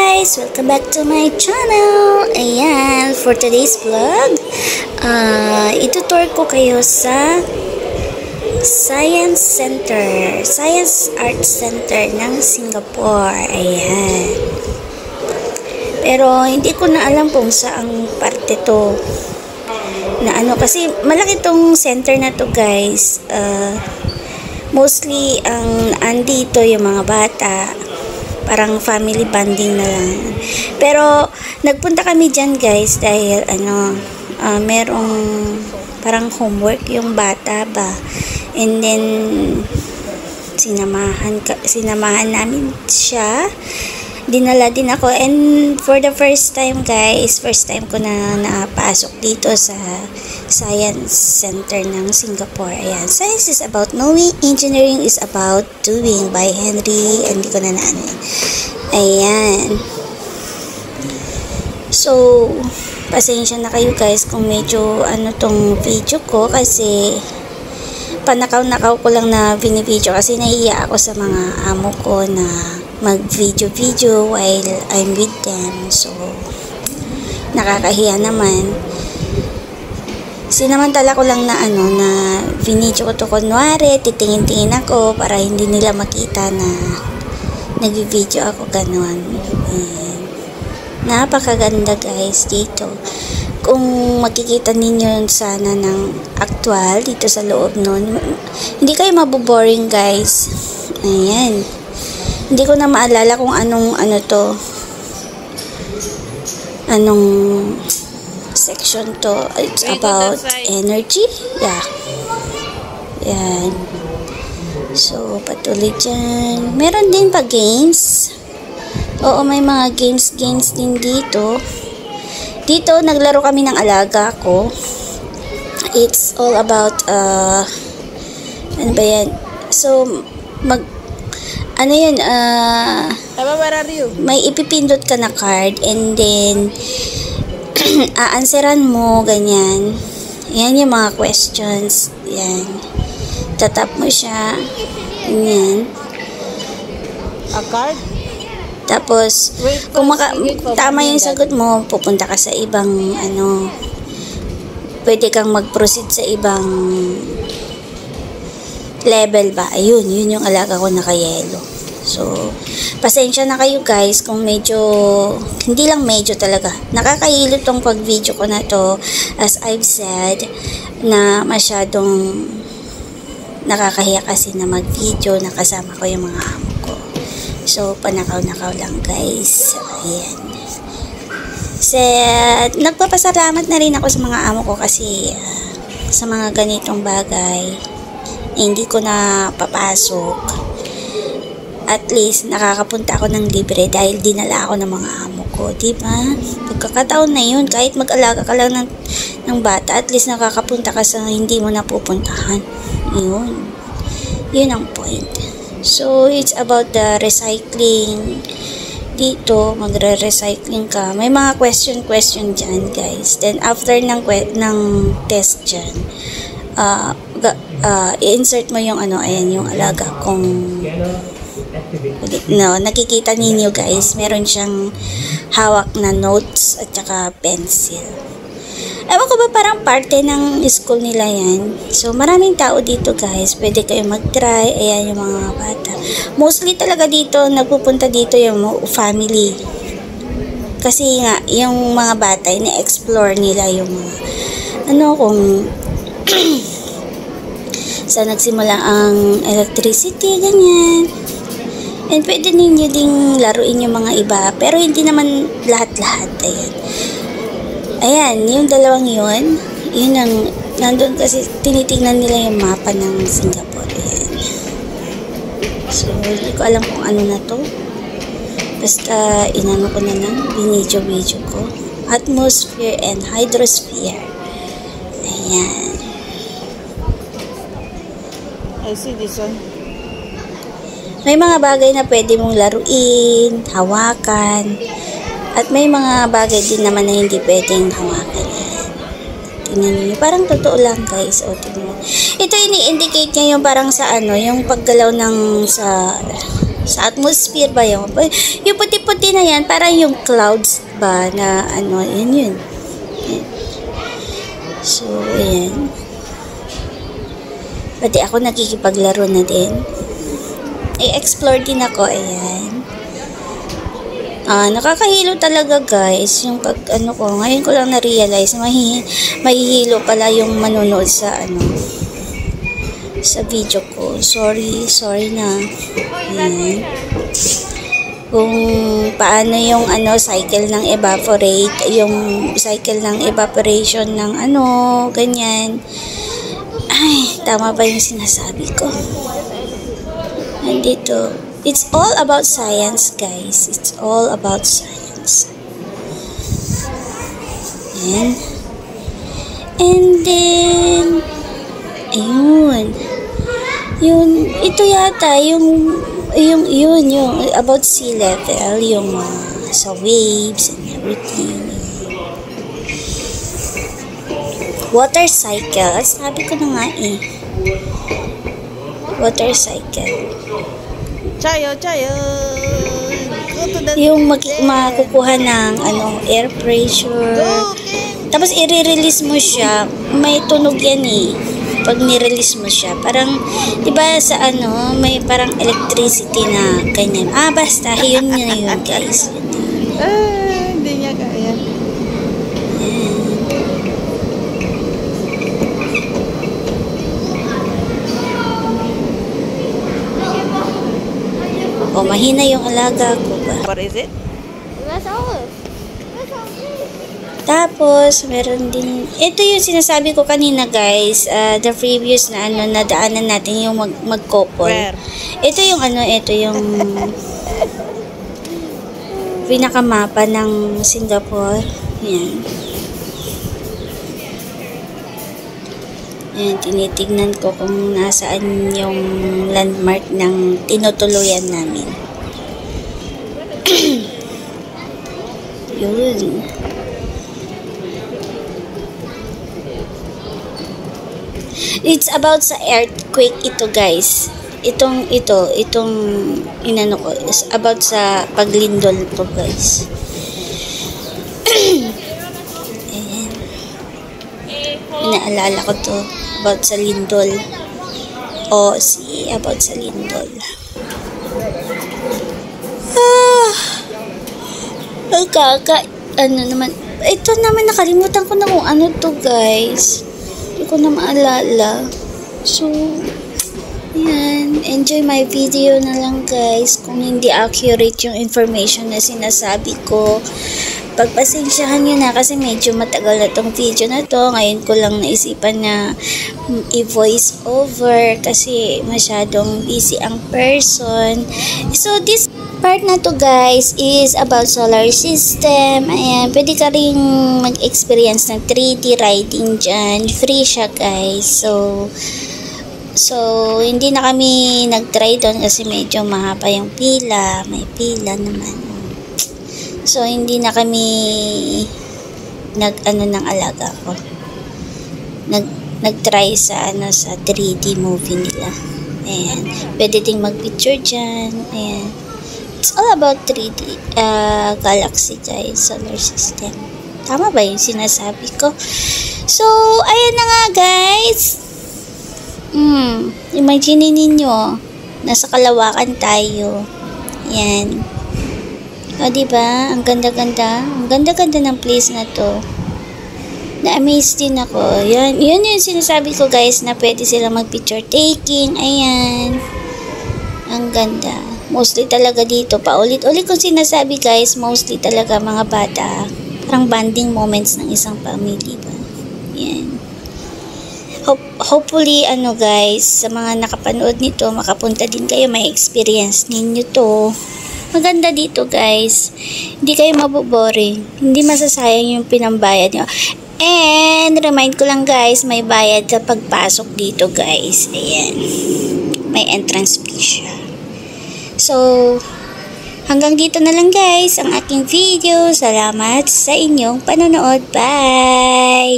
guys! Welcome back to my channel! Ayan, for today's vlog, itutour ko kayo sa Science Center, Science Art Center ng Singapore. Ayan. Pero hindi ko na alam kung saang parte to. Kasi malaki tong center na to guys. Mostly ang andito yung mga bata. Parang family bonding na lang. Pero nagpunta kami dyan guys dahil merong parang homework yung bata ba. And then sinamahan namin siya. Dinala din ako, and for the first time guys, first time ko na napasok dito sa Science Center ng Singapore. Ayan, science is about knowing, engineering is about doing, by Henry, hindi ko na ayan. So, pasensya na kayo guys kung medyo tong video ko kasi panakaw-nakaw ko lang na binibideo kasi nahiya ako sa mga amo ko na mag-video while I'm with them. So, nakakahiya naman. Sinamantala ko lang na na binidyo ko to kunwari, titingin-tingin ako para hindi nila makita na nag-video ako ganon. Napakaganda guys dito. Kung makikita ninyo sana ng actual dito sa loob nun, hindi kayo maboboring guys. Ayan. Hindi ko na maalala kung anong section to. It's about energy. Yeah. Yan. So, patuloy dyan. Meron din pa games. Oo, may mga games din dito. Dito, naglaro kami ng alaga ko. It's all about, ano ba yan? So, may ipipindot ka na card and then aanseran mo, ganyan. Yan yung mga questions. Yan. Tatap mo siya. Ganyan. A card? Tapos, kung tama yung sagot mo, pupunta ka sa ibang, pwede kang mag-proceed sa ibang level ba. Ayun, yun yung alaga ko naka-yellow. So, pasensya na kayo guys kung medyo, hindi lang medyo talaga. Nakakahilo tong pag-video ko na to, as I've said, na masyadong nakakahiya kasi na mag-video na kasama ko yung mga amo ko. So, panakaw-nakaw lang guys. Ayan. Nagpapasalamat na rin ako sa mga amo ko kasi sa mga ganitong bagay hindi ko na papasok. At least nakakapunta ako ng libre dahil dinala ako ng mga amo ko, diba? Pagkakataon na yun, kahit mag-alaga ka lang ng bata, at least nakakapunta ka sa hindi mo napupuntahan. Yun ang point. So, it's about the recycling. Dito, magre-recycling ka. May mga question dyan, guys. Then, after ng test dyan, i-insert mo yung ayan, yung alaga kung nakikita ninyo guys, meron siyang hawak na notes at saka pencil. Ewan ko ba, parang parte ng school nila yan. So, maraming tao dito guys. Pwede kayo mag-try. Ayan yung mga bata. Mostly talaga dito, nagpupunta dito yung family. Kasi nga, yung mga bata, ina-explore nila yung mga, kung sa nagsimula ang electricity, ganyan. And pwede ninyo ding laruin yung mga iba. Pero hindi naman lahat-lahat. Ayan, yung dalawang yun ang, nandun kasi tinitingnan nila yung mapa ng Singapore. Ayan. So, hindi ko alam kung ano na to. Basta, inano ko na lang, binidyo ko. Atmosphere and hydrosphere. Ayan. I see this one. May mga bagay na pwede mong laruin, hawakan, at may mga bagay din naman na hindi pwedeng hawakan. Tingnan niyo, parang totoo lang guys. O, tingnan. Ito ini-indicate niya yung parang sa yung paggalaw ng Sa atmosphere ba yun? Yung puti-puti na yan, parang yung clouds ba na ano, yun. So, ayan. Pati ako nakikipaglaro na din. I-explore din ako, ayan. Nakakahilo talaga guys, yung pag ano ko, ngayon ko lang na-realize, mahihilo pala yung manonood sa sa video ko. Sorry na. Ayan. Kung paano yung cycle ng evaporate, yung cycle ng evaporation ng ganyan. Ay, tama ba yung sinasabi ko? Nandito. It's all about science, guys. It's all about science. And then, ayun. Ito yata, yung about sea level, yung sa waves and everything. Water cycle. Sabi ko na nga eh. Water cycle. Chayo. Yung makukuha ng air pressure. Tapos i-release mo siya. May tunog yan eh. Pag ni-release mo siya. Parang, diba sa may parang electricity na ganyan. Basta. Yun guys. Hindi niya kaya. Mahina yung alaga ko ba? What is it? Tapos, meron din, ito yung sinasabi ko kanina guys, the previous na nadaanan natin yung mag-couple. Where? Ito yung ito yung pinakamapa ng Singapore. Yan. Yan, tinitignan ko kung nasaan yung landmark ng tinutuluyan namin. Yun. It's about sa earthquake ito guys. Itong inano ko is about sa paglindol to guys. Ayan. Inaalala ko to about sa lindol. About sa lindol. Naman. Ito naman nakalimutan ko na kung ano to guys. Hindi ko na maalala. So, yan. Enjoy my video na lang guys. Kung hindi accurate yung information na sinasabi ko, pagpasensyahan nyo na kasi medyo matagal na tong video na to. Ngayon ko lang naisipan na i-voice over kasi masyadong busy ang person. So, this part na to guys is about solar system. Ayan, pwede ka rin mag-experience ng 3D riding dyan. Free siya guys. So, hindi na kami nag-try doon kasi medyo mahaba yung pila. May pila naman. So, hindi na kami ng alaga ko. Nag-try sa sa 3D movie nila. Ayan. Pwede ding mag-picture dyan. Ayan. It's all about 3D galaxy guys, solar system. Tama ba yung sinasabi ko? So, ayan na nga guys. Imagine ninyo, nasa Kalawakan tayo. Yan. O, diba? Ang ganda-ganda. Ang ganda-ganda ng place na to. Na-amaze din ako. Yun yung sinasabi ko guys na pwede sila mag-picture taking. Ayan. Ang ganda. Mostly talaga dito, paulit-ulit kong sinasabi guys, mostly talaga mga bata, parang bonding moments ng isang family ba. Yan. Hopefully, guys, sa mga nakapanood nito, makapunta din kayo, may experience ninyo to. Maganda dito guys, hindi kayo maboboring, hindi masasayang yung pinambayad nyo. And, remind ko lang guys, may bayad sa pagpasok dito guys. Ayan. May entrance fee siya. So, hanggang dito na lang guys ang aking video. Salamat sa inyong panonood. Bye!